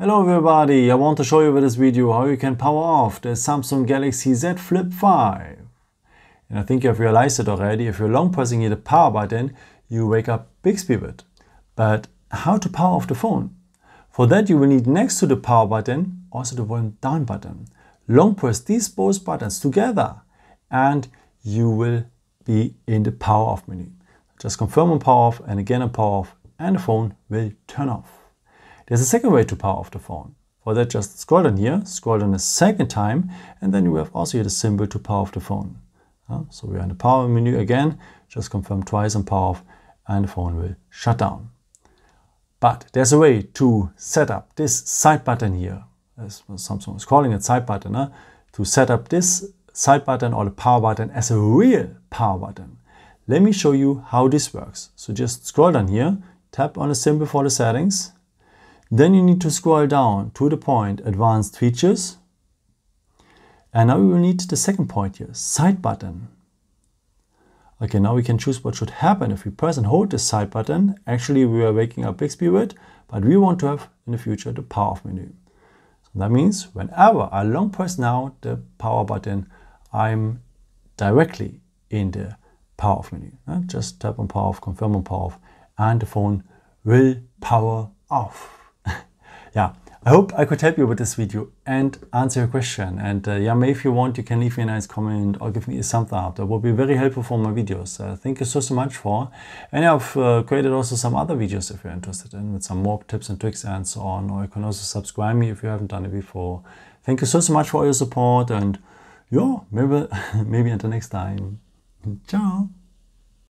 Hello everybody, I want to show you with this video how you can power off the Samsung Galaxy Z Flip5. And I think you have realized it already, if you're long pressing here the power button, you wake up Bixby with. But how to power off the phone? For that you will need next to the power button also the volume down button. Long press these both buttons together and you will be in the power off menu. Just confirm on power off and again on power off and the phone will turn off. There's a second way to power off the phone. For that, just scroll down here, scroll down a second time, and then you have also here the symbol to power off the phone. So we are in the power menu again, just confirm twice on power off, and the phone will shut down. But there's a way to set up this side button here, as Samsung is calling it side button, to set up this side button or the power button as a real power button. Let me show you how this works. So just scroll down here, tap on the symbol for the settings. Then you need to scroll down to the point Advanced Features. And now we will need the second point here, Side Button. Okay, now we can choose what should happen if we press and hold this side button. Actually, we are waking up Bixby with, but we want to have in the future the power off menu. So that means whenever I long press now the power button, I'm directly in the power off menu. Just tap on power off, confirm on power off, and the phone will power off. Yeah, I hope I could help you with this video and answer your question. And yeah, maybe if you want, you can leave me a nice comment or give me a thumbs up. That would be very helpful for my videos. Thank you so much for. And yeah, I've created also some other videos if you're interested in, with some more tips and tricks and so on. Or you can also subscribe me if you haven't done it before. Thank you so much for your support, and yeah, maybe until next time. Ciao.